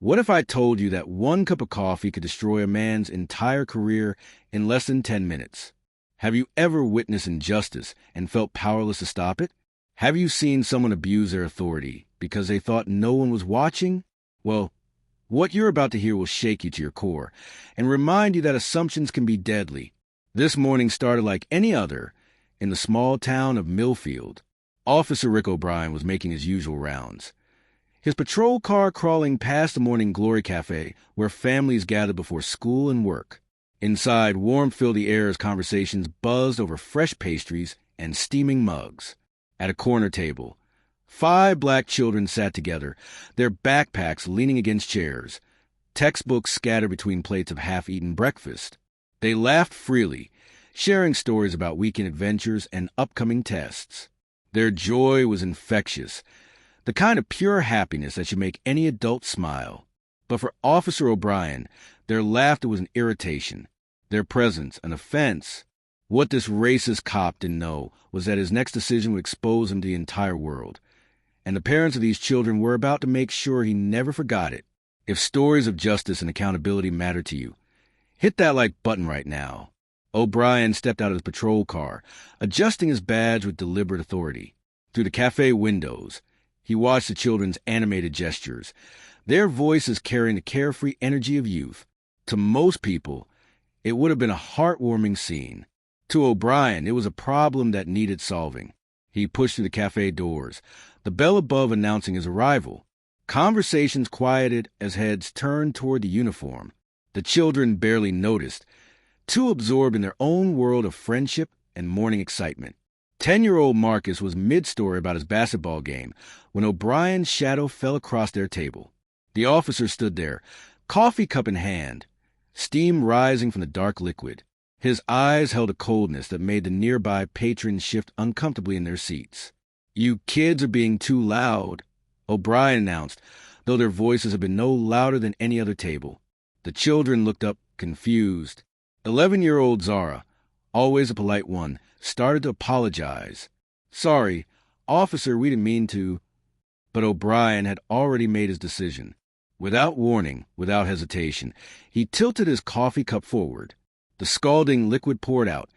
What if I told you that one cup of coffee could destroy a man's entire career in less than 10 minutes? Have you ever witnessed injustice and felt powerless to stop it? Have you seen someone abuse their authority because they thought no one was watching? Well, what you're about to hear will shake you to your core and remind you that assumptions can be deadly. This morning started like any other in the small town of Millfield. Officer Rick O'Brien was making his usual rounds, his patrol car crawling past the Morning Glory Cafe, where families gathered before school and work. Inside, warmth filled the air as conversations buzzed over fresh pastries and steaming mugs. At a corner table, 5 black children sat together, their backpacks leaning against chairs, textbooks scattered between plates of half-eaten breakfast. They laughed freely, sharing stories about weekend adventures and upcoming tests. Their joy was infectious, the kind of pure happiness that should make any adult smile. But for Officer O'Brien, their laughter was an irritation, their presence an offense. What this racist cop didn't know was that his next decision would expose him to the entire world. And the parents of these children were about to make sure he never forgot it. If stories of justice and accountability matter to you, hit that like button right now. O'Brien stepped out of his patrol car, adjusting his badge with deliberate authority. Through the cafe windows, he watched the children's animated gestures, their voices carrying the carefree energy of youth. To most people, it would have been a heartwarming scene. To O'Brien, it was a problem that needed solving. He pushed through the cafe doors, the bell above announcing his arrival. Conversations quieted as heads turned toward the uniform. The children barely noticed, too absorbed in their own world of friendship and morning excitement. 10-year-old Marcus was mid-story about his basketball game when O'Brien's shadow fell across their table. The officer stood there, coffee cup in hand, steam rising from the dark liquid. His eyes held a coldness that made the nearby patrons shift uncomfortably in their seats. "You kids are being too loud," O'Brien announced, though their voices had been no louder than any other table. The children looked up, confused. 11-year-old Zara, always a polite one, started to apologize. "Sorry, officer, we didn't mean to." But O'Brien had already made his decision. Without warning, without hesitation, he tilted his coffee cup forward. The scalding liquid poured out,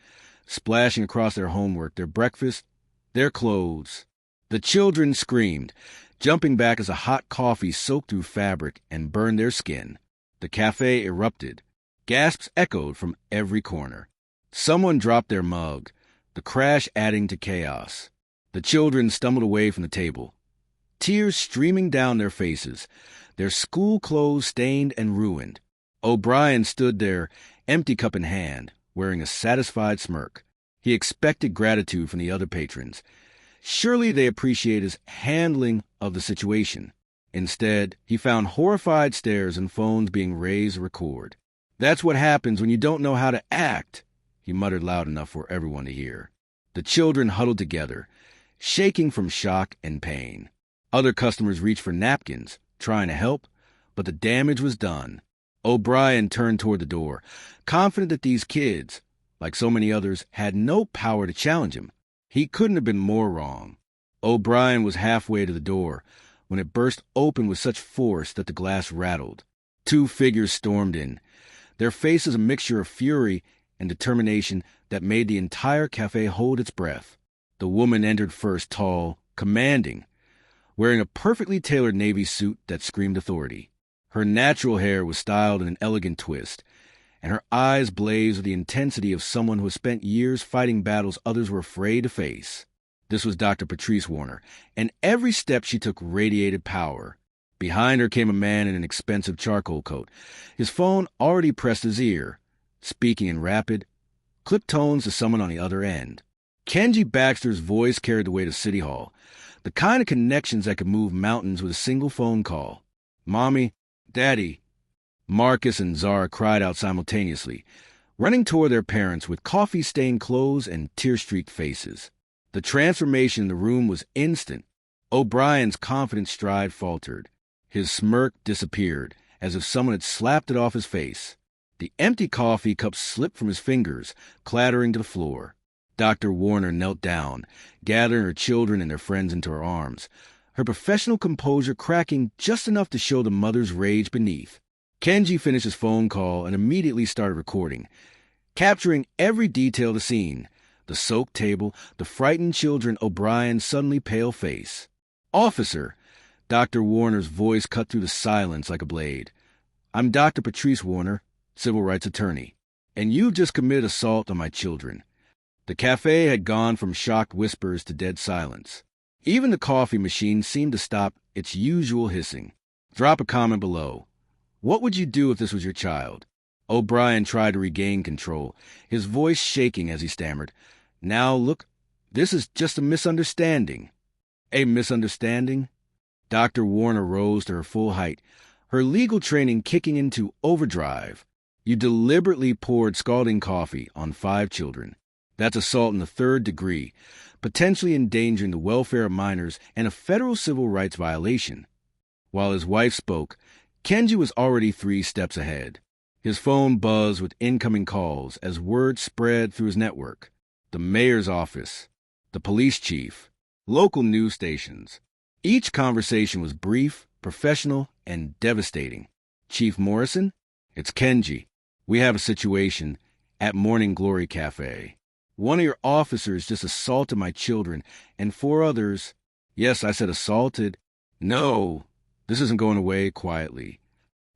splashing across their homework, their breakfast, their clothes. The children screamed, jumping back as the hot coffee soaked through fabric and burned their skin. The cafe erupted. Gasps echoed from every corner. Someone dropped their mug, the crash adding to chaos. The children stumbled away from the table, tears streaming down their faces, their school clothes stained and ruined. O'Brien stood there, empty cup in hand, wearing a satisfied smirk. He expected gratitude from the other patrons. Surely they appreciate his handling of the situation. Instead, he found horrified stares and phones being raised to record. "That's what happens when you don't know how to act," he muttered loud enough for everyone to hear. The children huddled together, shaking from shock and pain. Other customers reached for napkins, trying to help, but the damage was done. O'Brien turned toward the door, confident that these kids, like so many others, had no power to challenge him. He couldn't have been more wrong. O'Brien was halfway to the door when it burst open with such force that the glass rattled. 2 figures stormed in, their faces a mixture of fury and determination that made the entire cafe hold its breath. The woman entered first, tall, commanding, wearing a perfectly tailored navy suit that screamed authority. Her natural hair was styled in an elegant twist, and her eyes blazed with the intensity of someone who has spent years fighting battles others were afraid to face. This was Dr. Patrice Warner, and every step she took radiated power. Behind her came a man in an expensive charcoal coat, his phone already pressed his ear, speaking in rapid, clipped tones to someone on the other end. Kenji Baxter's voice carried the weight of City Hall, the kind of connections that could move mountains with a single phone call. "Mommy, Daddy," Marcus and Zara cried out simultaneously, running toward their parents with coffee-stained clothes and tear-streaked faces. The transformation in the room was instant. O'Brien's confident stride faltered. His smirk disappeared, as if someone had slapped it off his face. The empty coffee cup slipped from his fingers, clattering to the floor. Dr. Warner knelt down, gathering her children and their friends into her arms, her professional composure cracking just enough to show the mother's rage beneath. Kenji finished his phone call and immediately started recording, capturing every detail of the scene: the soaked table, the frightened children, O'Brien's suddenly pale face. "Officer," Dr. Warner's voice cut through the silence like a blade. "I'm Dr. Patrice Warner, civil rights attorney, and you've just committed assault on my children." The cafe had gone from shocked whispers to dead silence. Even the coffee machine seemed to stop its usual hissing. "Drop a comment below. What would you do if this was your child?" O'Brien tried to regain control, his voice shaking as he stammered, "Now, look, this is just a misunderstanding." "A misunderstanding?" Dr. Warner rose to her full height, her legal training kicking into overdrive. "You deliberately poured scalding coffee on 5 children. That's assault in the 3rd degree, potentially endangering the welfare of minors and a federal civil rights violation." While his wife spoke, Kenji was already 3 steps ahead. His phone buzzed with incoming calls as word spread through his network. The mayor's office, the police chief, local news stations. Each conversation was brief, professional, and devastating. "Chief Morrison? It's Kenji. We have a situation at Morning Glory Cafe. One of your officers just assaulted my children, and 4 others—" "Yes, I said assaulted." "No, this isn't going away quietly."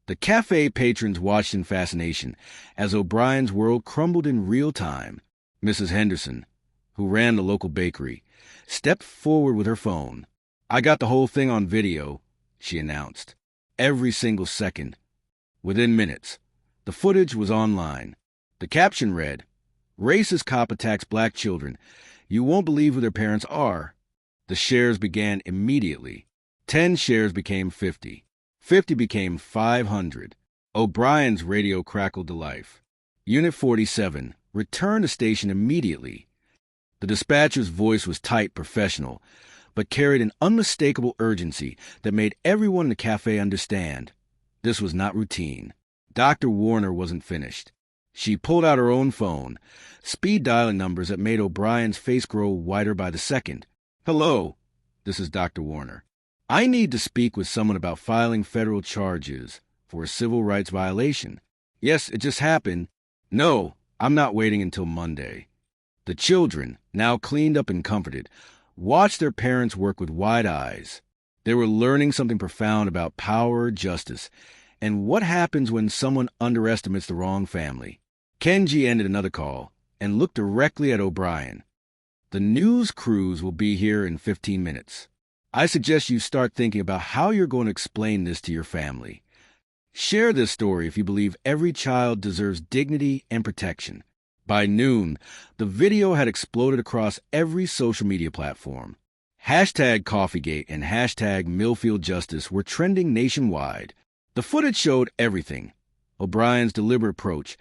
The cafe patrons watched in fascination as O'Brien's world crumbled in real time. Mrs. Henderson, who ran the local bakery, stepped forward with her phone. "I got the whole thing on video," she announced. "Every single second. Within minutes. The footage was online." The caption read, "Racist cop attacks black children. You won't believe who their parents are." The shares began immediately. 10 shares became 50. 50 became 500. O'Brien's radio crackled to life. "Unit 47, return to station immediately." The dispatcher's voice was tight, professional, but carried an unmistakable urgency that made everyone in the cafe understand. This was not routine. Dr. Warner wasn't finished. She pulled out her own phone, speed dialing numbers that made O'Brien's face grow whiter by the second. "Hello, this is Dr. Warner. I need to speak with someone about filing federal charges for a civil rights violation." "Yes, it just happened." "No, I'm not waiting until Monday." The children, now cleaned up and comforted, watched their parents work with wide eyes. They were learning something profound about power, justice, and what happens when someone underestimates the wrong family. Kenji ended another call and looked directly at O'Brien. "The news crews will be here in 15 minutes. I suggest you start thinking about how you're going to explain this to your family. Share this story if you believe every child deserves dignity and protection." By noon, the video had exploded across every social media platform. #CoffeeGate and #MillfieldJustice were trending nationwide. The footage showed everything: O'Brien's deliberate approach,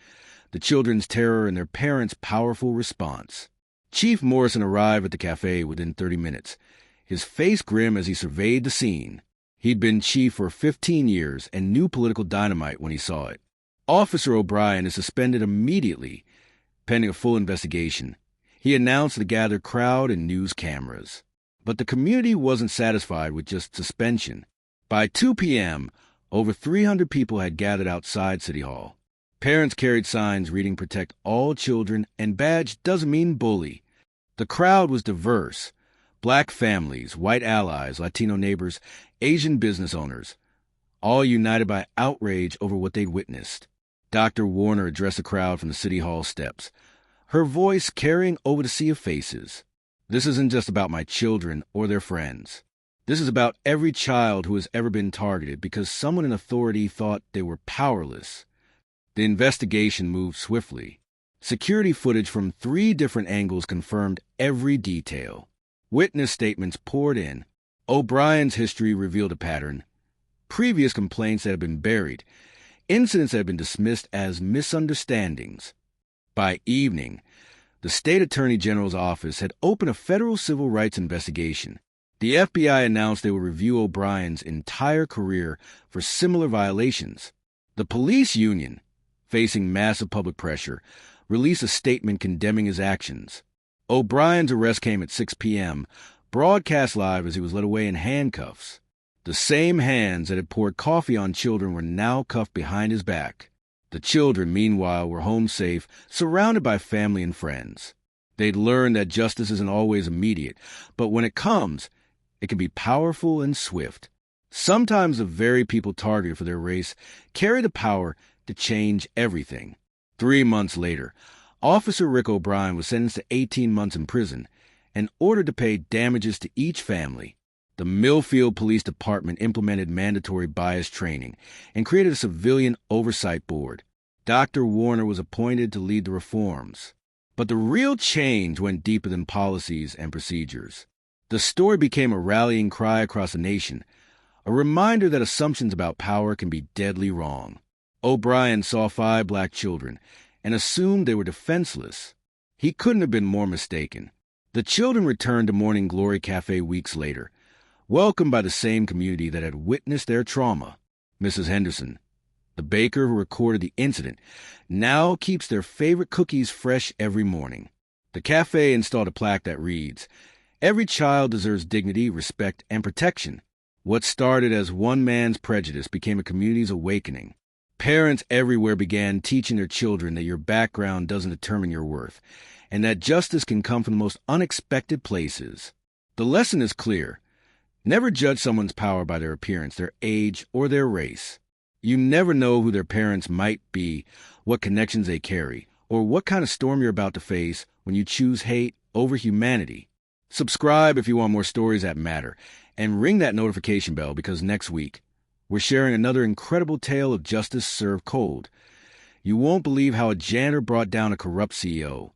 the children's terror, and their parents' powerful response. Chief Morrison arrived at the cafe within 30 minutes, his face grim as he surveyed the scene. He'd been chief for 15 years and knew political dynamite when he saw it. "Officer O'Brien is suspended immediately, pending a full investigation," he announced to the gathered crowd and news cameras. But the community wasn't satisfied with just suspension. By 2 p.m., over 300 people had gathered outside City Hall. Parents carried signs reading "Protect all children" and "Badge doesn't mean bully." The crowd was diverse: black families, white allies, Latino neighbors, Asian business owners, all united by outrage over what they'd witnessed. Dr. Warner addressed the crowd from the City Hall steps, her voice carrying over the sea of faces. "This isn't just about my children or their friends. This is about every child who has ever been targeted because someone in authority thought they were powerless." The investigation moved swiftly. Security footage from 3 different angles confirmed every detail. Witness statements poured in. O'Brien's history revealed a pattern: previous complaints that had been buried, incidents that had been dismissed as misunderstandings. By evening, the state attorney general's office had opened a federal civil rights investigation. The FBI announced they would review O'Brien's entire career for similar violations. The police union, facing massive public pressure, released a statement condemning his actions. O'Brien's arrest came at 6 p.m., broadcast live as he was led away in handcuffs. The same hands that had poured coffee on children were now cuffed behind his back. The children, meanwhile, were home safe, surrounded by family and friends. They'd learned that justice isn't always immediate, but when it comes, it can be powerful and swift. Sometimes the very people targeted for their race carry the power to change everything. 3 months later, Officer Rick O'Brien was sentenced to 18 months in prison and ordered to pay damages to each family. The Millfield Police Department implemented mandatory bias training and created a civilian oversight board. Dr. Warner was appointed to lead the reforms. But the real change went deeper than policies and procedures. The story became a rallying cry across the nation, a reminder that assumptions about power can be deadly wrong. O'Brien saw 5 black children and assumed they were defenseless. He couldn't have been more mistaken. The children returned to Morning Glory Cafe weeks later, welcomed by the same community that had witnessed their trauma. Mrs. Henderson, the baker who recorded the incident, now keeps their favorite cookies fresh every morning. The cafe installed a plaque that reads, "Every child deserves dignity, respect, and protection." What started as one man's prejudice became a community's awakening. Parents everywhere began teaching their children that your background doesn't determine your worth, and that justice can come from the most unexpected places. The lesson is clear. Never judge someone's power by their appearance, their age, or their race. You never know who their parents might be, what connections they carry, or what kind of storm you're about to face when you choose hate over humanity. Subscribe if you want more stories that matter, and ring that notification bell because next week, we're sharing another incredible tale of justice served cold. You won't believe how a janitor brought down a corrupt CEO,